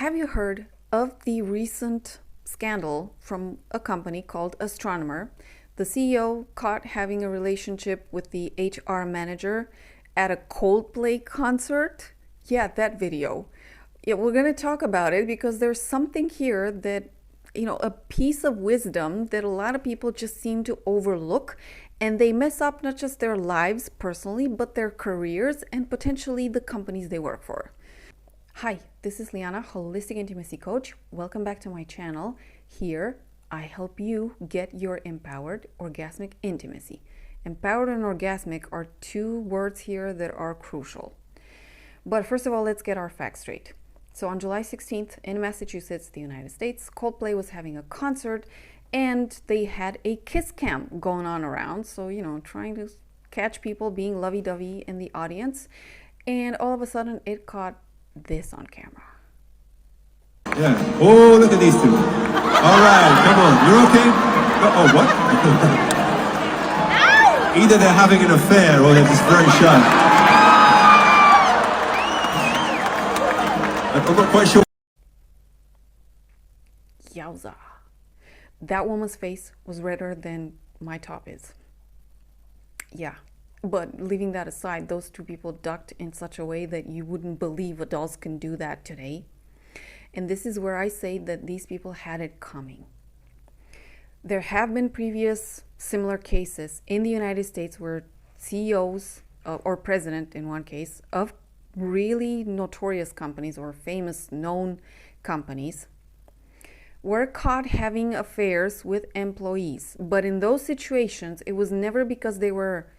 Have you heard of the recent scandal from a company called Astronomer? The CEO caught having a relationship with the HR manager at a Coldplay concert? Yeah, that video. Yeah, we're going to talk about it because there's something here that, a piece of wisdom that a lot of people just seem to overlook, and they mess up not just their lives personally, but their careers and potentially the companies they work for. Hi, this is Liana, Holistic Intimacy Coach. Welcome back to my channel. Here, I help you get your empowered orgasmic intimacy. Empowered and orgasmic are two words here that are crucial. But first of all, let's get our facts straight. So on July 16th in Massachusetts, the United States, Coldplay was having a concert and they had a kiss cam going on around. So, trying to catch people being lovey-dovey in the audience. And all of a sudden it caught this on camera. Yeah. Oh, look at these two. All right, come on. You're okay? Oh, what? Either they're having an affair or they're just very shy. I'm not quite sure. Yowza. That woman's face was redder than my top is. Yeah. But leaving that aside, those two people ducked in such a way that you wouldn't believe adults can do that today. And this is where I say that these people had it coming. There have been previous similar cases in the United States where CEOs or president in one case of really notorious companies or famous known companies were caught having affairs with employees. But in those situations, it was never because they were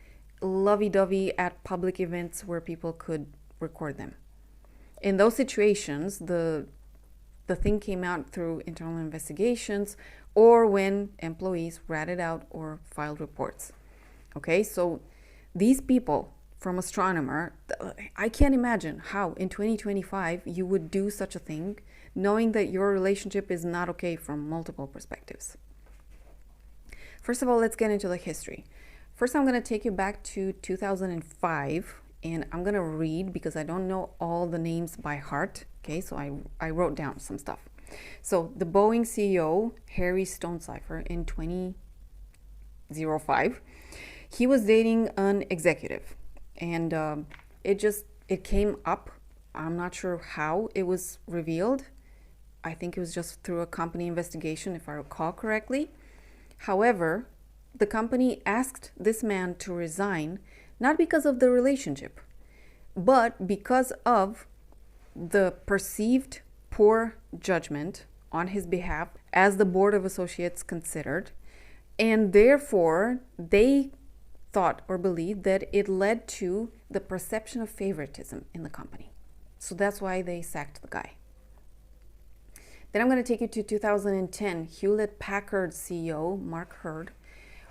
lovey-dovey at public events where people could record them. In those situations, the thing came out through internal investigations or when employees ratted out or filed reports. Okay, so these people from Astronomer, I can't imagine how in 2025 you would do such a thing knowing that your relationship is not okay from multiple perspectives. First of all, let's get into the history. First, I'm going to take you back to 2005, and I'm going to read because I don't know all the names by heart. Okay, so I wrote down some stuff. So the Boeing CEO, Harry Stonecipher, in 2005, he was dating an executive, and it came up. I'm not sure how it was revealed. I think it was just through a company investigation, if I recall correctly. However, the company asked this man to resign, not because of the relationship, but because of the perceived poor judgment on his behalf as the board of associates considered. And therefore, they thought or believed that it led to the perception of favoritism in the company. So that's why they sacked the guy. Then I'm going to take you to 2010. Hewlett-Packard CEO, Mark Hurd,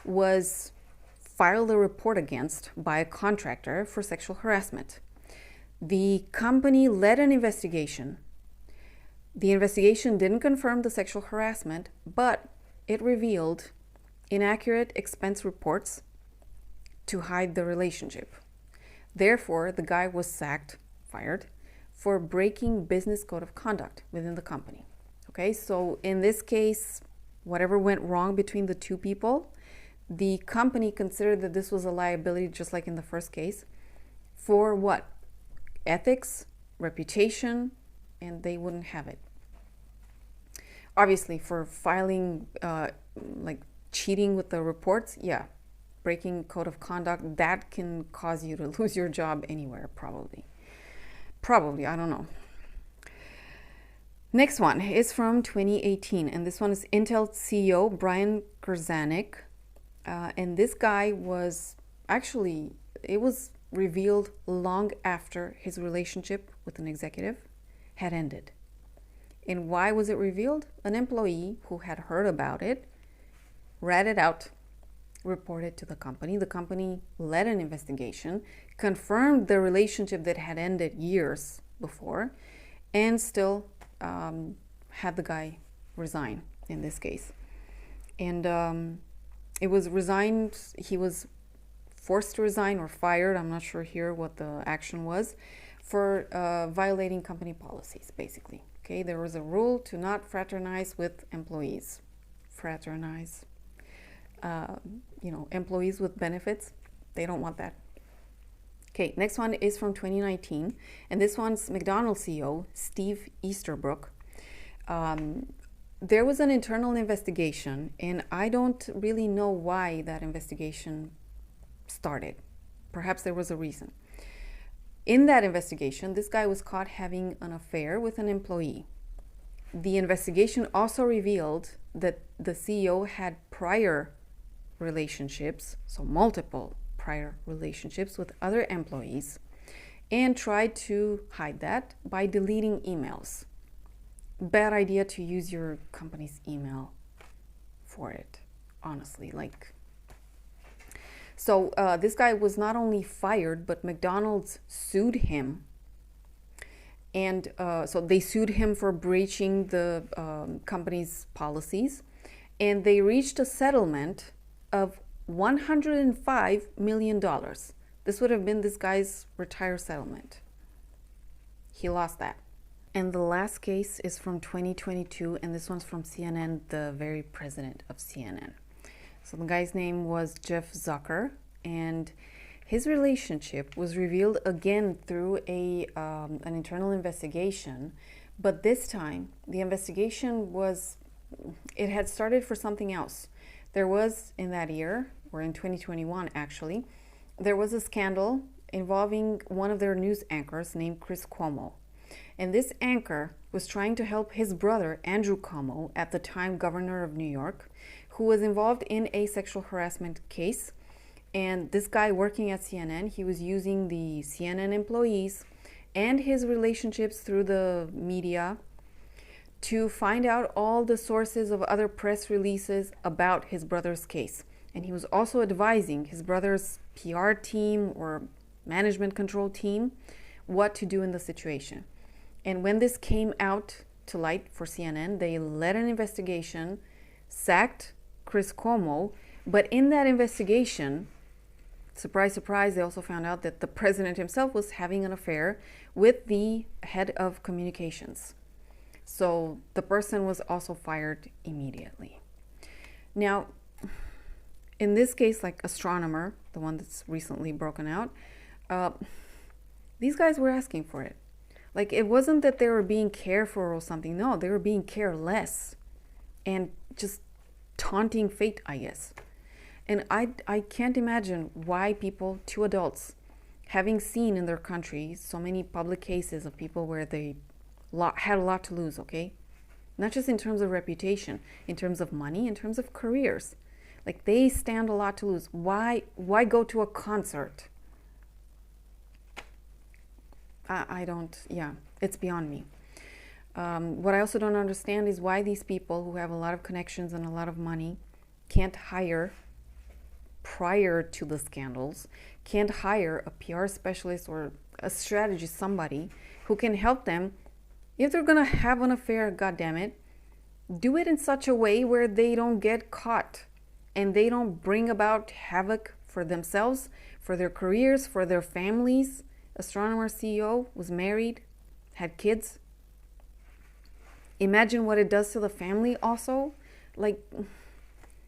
was filed a report against by a contractor for sexual harassment. The company led an investigation. The investigation didn't confirm the sexual harassment, but it revealed inaccurate expense reports to hide the relationship. Therefore, the guy was fired, for breaking business code of conduct within the company. Okay, so in this case, whatever went wrong between the two people, the company considered that this was a liability, just like in the first case, for what? Ethics, reputation, and they wouldn't have it. Obviously, for filing, like cheating with the reports, yeah, breaking code of conduct, that can cause you to lose your job anywhere, probably. Probably, I don't know. Next one is from 2018, and this one is Intel CEO Brian Krzanich. And this guy was it was revealed long after his relationship with an executive had ended. And why was it revealed? An employee who had heard about it, ratted out, reported to the company. The company led an investigation, confirmed the relationship that had ended years before, and still had the guy resign in this case. And it was resigned, he was forced to resign or fired, I'm not sure here what the action was, for violating company policies, basically. Okay, there was a rule to not fraternize with employees. Fraternize. Employees with benefits, they don't want that. Okay, next one is from 2019, and this one's McDonald's CEO, Steve Easterbrook. There was an internal investigation, and I don't really know why that investigation started. Perhaps there was a reason. In that investigation, this guy was caught having an affair with an employee. The investigation also revealed that the CEO had prior relationships, so multiple prior relationships with other employees, and tried to hide that by deleting emails. Bad idea to use your company's email for it, honestly. So this guy was not only fired, but McDonald's sued him. And so they sued him for breaching the company's policies, and they reached a settlement of $105 million. This would have been this guy's retire settlement. He lost that. And the last case is from 2022, and this one's from CNN, the very president of CNN. So the guy's name was Jeff Zucker, and his relationship was revealed again through an internal investigation, but this time the investigation it had started for something else. There was, in that year, or in 2021 actually, there was a scandal involving one of their news anchors named Chris Cuomo. And this anchor was trying to help his brother, Andrew Cuomo, at the time governor of New York, who was involved in a sexual harassment case. And this guy working at CNN, he was using the CNN employees and his relationships through the media to find out all the sources of other press releases about his brother's case. And he was also advising his brother's PR team or management control team what to do in the situation. And when this came out to light for CNN, they led an investigation, sacked Chris Cuomo, but in that investigation, surprise, surprise, they also found out that the president himself was having an affair with the head of communications. So the person was also fired immediately. Now, in this case, like astronomer, the one that's recently broken out, these guys were asking for it. Like, it wasn't that they were being careful or something. No, they were being careless and just taunting fate, I guess. And I can't imagine why people, two adults, having seen in their country so many public cases of people where they had a lot to lose, okay? Not just in terms of reputation, in terms of money, in terms of careers. Like, they stand a lot to lose. Why go to a concert? It's beyond me. What I also don't understand is why these people who have a lot of connections and a lot of money can't hire, prior to the scandals, can't hire a PR specialist or a strategist, somebody who can help them. If they're gonna have an affair, goddammit, do it in such a way where they don't get caught and they don't bring about havoc for themselves, for their careers, for their families. Astronomer CEO was married, had kids. Imagine what it does to the family also. Like,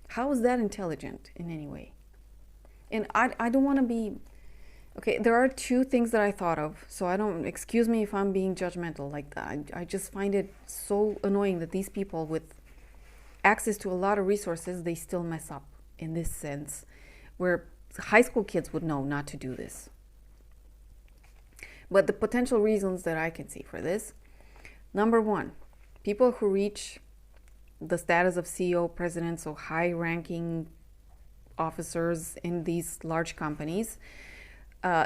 how is that intelligent in any way? And I don't want to be... Okay, there are two things that I thought of, so excuse me if I'm being judgmental. Like, I just find it so annoying that these people with access to a lot of resources, they still mess up in this sense, where high school kids would know not to do this. But the potential reasons that I can see for this, number one, people who reach the status of CEO, president, so high-ranking officers in these large companies,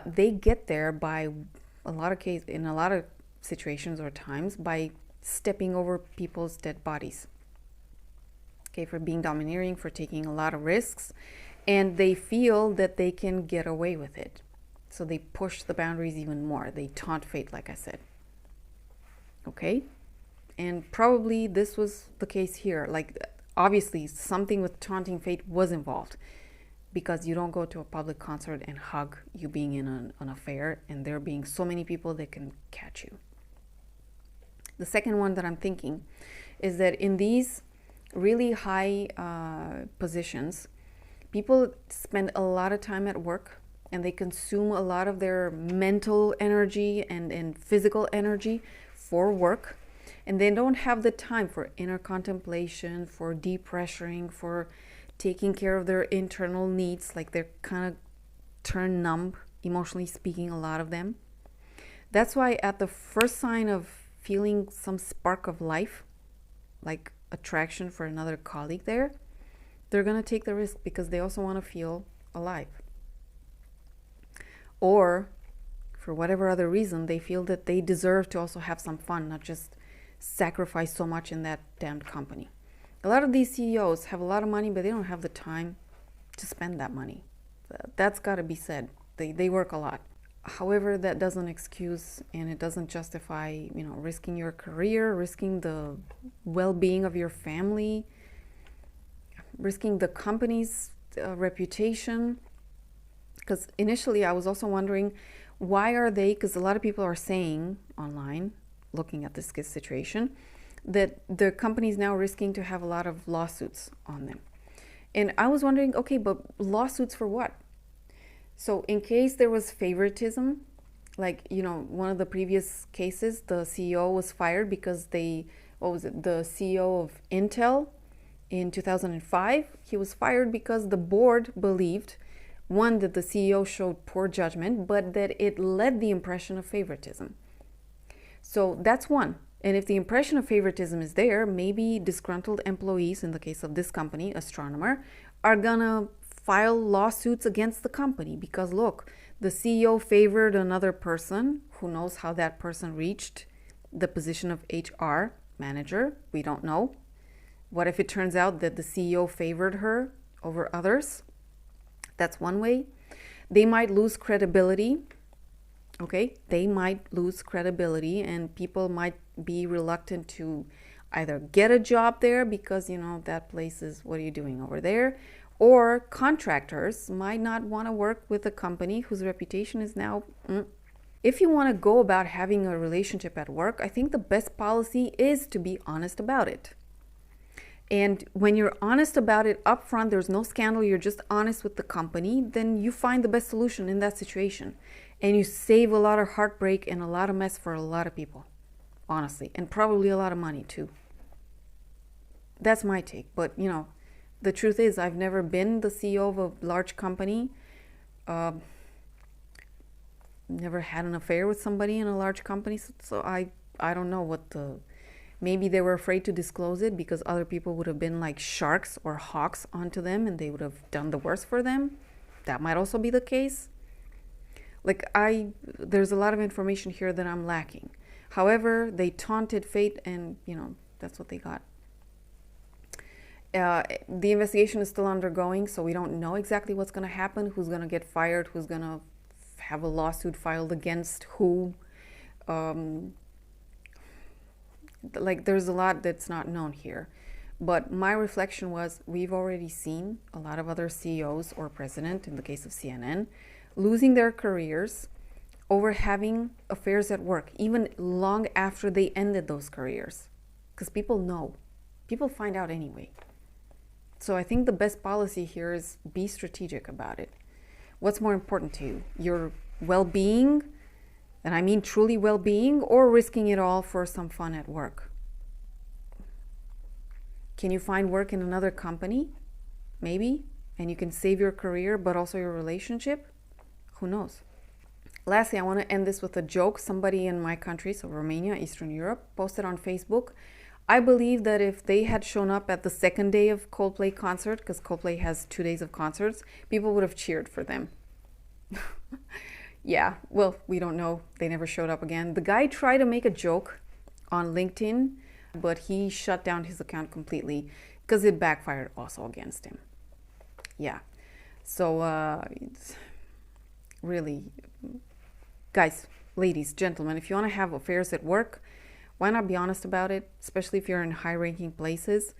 they get there by in a lot of situations or times by stepping over people's dead bodies. Okay, for being domineering, for taking a lot of risks, and they feel that they can get away with it. So they push the boundaries even more. They taunt fate, like I said. Okay? And probably this was the case here. Like, obviously, something with taunting fate was involved. because you don't go to a public concert and hug you being in an affair and there being so many people that can catch you. The second one that I'm thinking is that in these really high positions, people spend a lot of time at work and they consume a lot of their mental energy and physical energy for work, and they don't have the time for inner contemplation, for depressuring, for taking care of their internal needs. Like they're kind of turned numb, emotionally speaking, a lot of them. That's why at the first sign of feeling some spark of life, like attraction for another colleague there, they're going to take the risk because they also want to feel alive. Or for whatever other reason, they feel that they deserve to also have some fun, not just sacrifice so much in that damned company. A lot of these CEOs have a lot of money, but they don't have the time to spend that money. That's got to be said. They work a lot. However, that doesn't excuse and it doesn't justify, risking your career, risking the well-being of your family, risking the company's reputation. Because initially I was also wondering, why are they, because a lot of people are saying online, looking at this situation, that the company is now risking to have a lot of lawsuits on them. And I was wondering, okay, but lawsuits for what? So in case there was favoritism, like, one of the previous cases, the CEO was fired because the CEO of Intel in 2005, he was fired because the board believed, one, that the CEO showed poor judgment, but that it led the impression of favoritism. So that's one. And if the impression of favoritism is there, maybe disgruntled employees, in the case of this company, Astronomer, are gonna file lawsuits against the company because, look, the CEO favored another person. Who knows how that person reached the position of HR manager? We don't know. What if it turns out that the CEO favored her over others? That's one way. They might lose credibility. Okay, they might lose credibility and people might be reluctant to either get a job there because, that place is, what are you doing over there? Or contractors might not want to work with a company whose reputation is now... If you want to go about having a relationship at work, I think the best policy is to be honest about it. And when you're honest about it up front, there's no scandal, you're just honest with the company, then you find the best solution in that situation. And you save a lot of heartbreak and a lot of mess for a lot of people, honestly, and probably a lot of money too. That's my take. But, the truth is, I've never been the CEO of a large company, never had an affair with somebody in a large company. So I don't know maybe they were afraid to disclose it because other people would have been like sharks or hawks onto them and they would have done the worst for them. That might also be the case. There's a lot of information here that I'm lacking. However, they taunted fate and, that's what they got. The investigation is still undergoing, so we don't know exactly what's going to happen, who's going to get fired, who's going to have a lawsuit filed against who. There's a lot that's not known here. But my reflection was, we've already seen a lot of other CEOs or president, in the case of CNN, losing their careers over having affairs at work, even long after they ended those careers. Because people know. People find out anyway. So I think the best policy here is be strategic about it. What's more important to you? Your well-being, and I mean truly well-being, or risking it all for some fun at work? Can you find work in another company? Maybe. And you can save your career, but also your relationship? Who knows? Lastly, I want to end this with a joke. Somebody in my country, so Romania, Eastern Europe, posted on Facebook, I believe that if they had shown up at the second day of Coldplay concert, because Coldplay has 2 days of concerts, people would have cheered for them. Yeah, well, we don't know. They never showed up again. The guy tried to make a joke on LinkedIn, but he shut down his account completely because it backfired also against him. Yeah, so really, guys, ladies, gentlemen, if you want to have affairs at work, why not be honest about it, especially if you're in high-ranking places?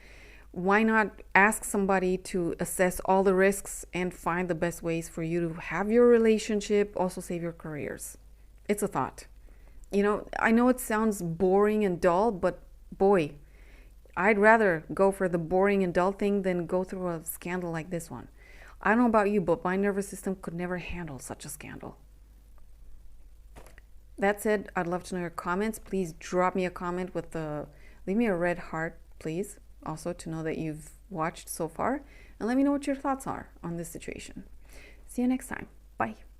Why not ask somebody to assess all the risks and find the best ways for you to have your relationship, also save your careers? It's a thought. You know, I know it sounds boring and dull, but boy, I'd rather go for the boring and dull thing than go through a scandal like this one. I don't know about you, but my nervous system could never handle such a scandal. That said, I'd love to know your comments. Please drop me a comment with leave me a red heart, please. Also to know that you've watched so far, and let me know what your thoughts are on this situation. See you next time. Bye.